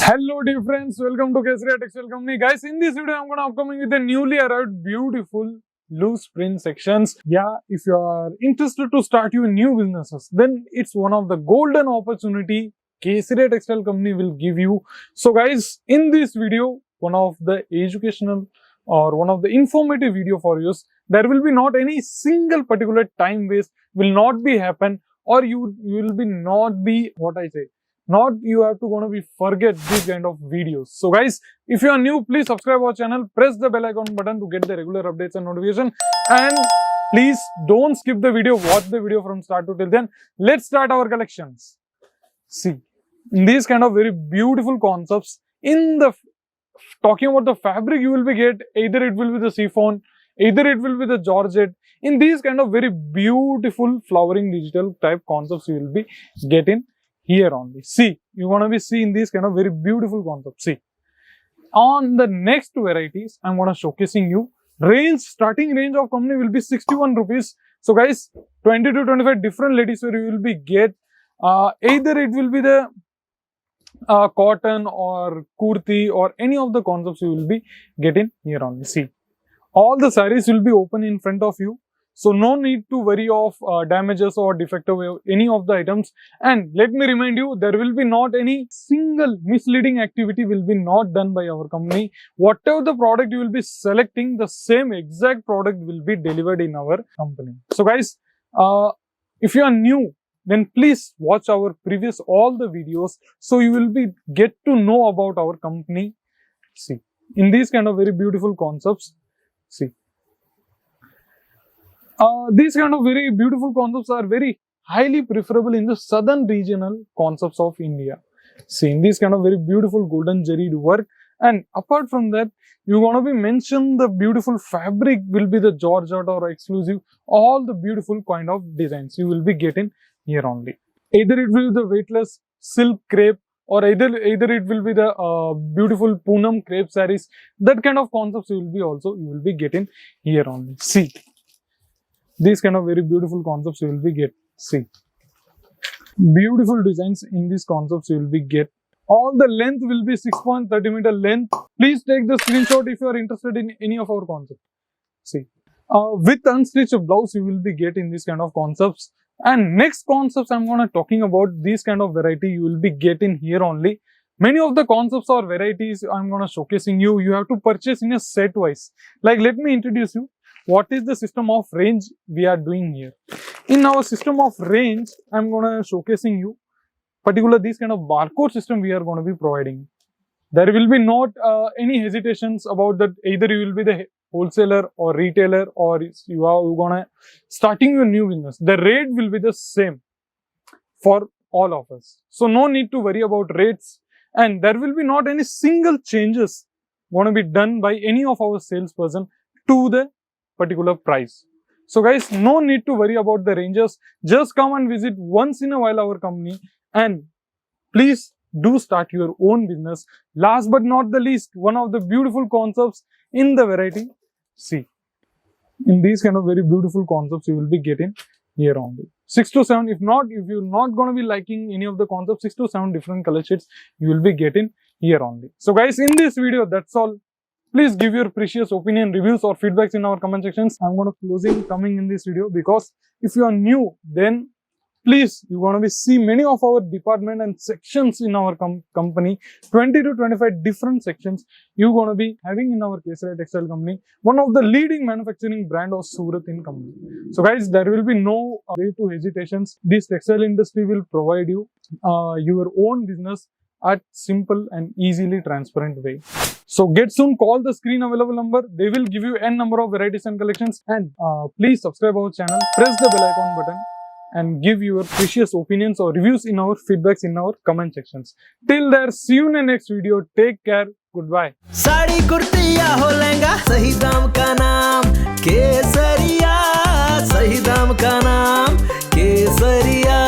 Hello dear friends, welcome to Kesaria Textile Company. Guys, in this video I'm gonna upcoming with the newly arrived beautiful loose print sections. Yeah, if you are interested to start your new businesses, then it's one of the golden opportunity Kesaria Textile Company will give you. So guys, in this video, one of the educational or one of the informative video for you. There will be not any single particular time waste will not be happen, or you will be not be what I say. Not you have to gonna be forget this kind of videos. So guys, if you are new, please subscribe our channel, press the bell icon button to get the regular updates and notification, and please don't skip the video, watch the video from start to till then. Let's start our collections. See, in these kind of very beautiful concepts, in the talking about the fabric, you will be get either it will be the chiffon, either it will be the georgette. In these kind of very beautiful flowering digital type concepts, you will be getting here only. See, you want to be seeing these kind of very beautiful concepts. See, on the next varieties, I'm going to showcasing you starting range of company will be 61 rupees. So guys, 20 to 25 different ladies wear you will be get. Either it will be the cotton or kurti or any of the concepts you will be getting here only. See, all the sarees will be open in front of you. So no need to worry of damages or defective any of the items. And let me remind you, there will be not any single misleading activity will be not done by our company. Whatever the product you will be selecting, the same exact product will be delivered in our company. So guys, if you are new, then please watch our previous all the videos, so you will be get to know about our company. See, in these kind of very beautiful concepts, see. These kind of very beautiful concepts are very highly preferable in the southern regional concepts of India. See, in these kind of very beautiful golden jaried work, and apart from that, you want to be mention the beautiful fabric will be the georgette or exclusive, all the beautiful kind of designs you will be getting here only. Either it will be the weightless silk crepe, or either it will be the beautiful Poonam crepe sarees. That kind of concepts you will be getting here only. See. These kind of very beautiful concepts you will be get. See, beautiful designs in these concepts you will be get. All the length will be 6.30 meter length. Please take the screenshot if you are interested in any of our concepts. See, with unstitched blouse you will be get in these kind of concepts. And next concepts I'm gonna talking about these kind of variety you will be getting here only. Many of the concepts or varieties I'm gonna showcasing you. You have to purchase in a set wise. Like, let me introduce you. What is the system of range we are doing here? In our system of range, I'm gonna showcasing you particular these kind of barcode system we are going to be providing. There will be not any hesitations about that. Either you will be the wholesaler or retailer, or you are gonna starting your new business. The rate will be the same for all of us. So no need to worry about rates, and there will be not any single changes going to be done by any of our salesperson to the particular price. So guys, no need to worry about the ranges. Just come and visit once in a while our company, and please do start your own business. Last but not the least, one of the beautiful concepts in the variety. See, in these kind of very beautiful concepts you will be getting here only 6 to 7. If you're not going to be liking any of the concepts, 6 to 7 different color shades you will be getting here only. So guys, in this video, that's all. Please give your precious opinion, reviews or feedbacks in our comment sections. I'm going to closing coming in this video, because if you are new, then please, you want to be see many of our department and sections in our company, 20 to 25 different sections you're going to be having in our Kesaria Textile Company, one of the leading manufacturing brand of Surat in company. So guys, there will be no way to hesitations. This textile industry will provide you your own business at simple and easily transparent way. So get soon, call the screen available number. They will give you n number of varieties and collections. And please subscribe our channel, press the bell icon button, and give your precious opinions or reviews in our feedbacks in our comment sections. Till there, see you in the next video. Take care. Goodbye. Sari kurti या हो लहंगा, सही दाम का नाम केसरिया, सही दाम का नाम केसरिया।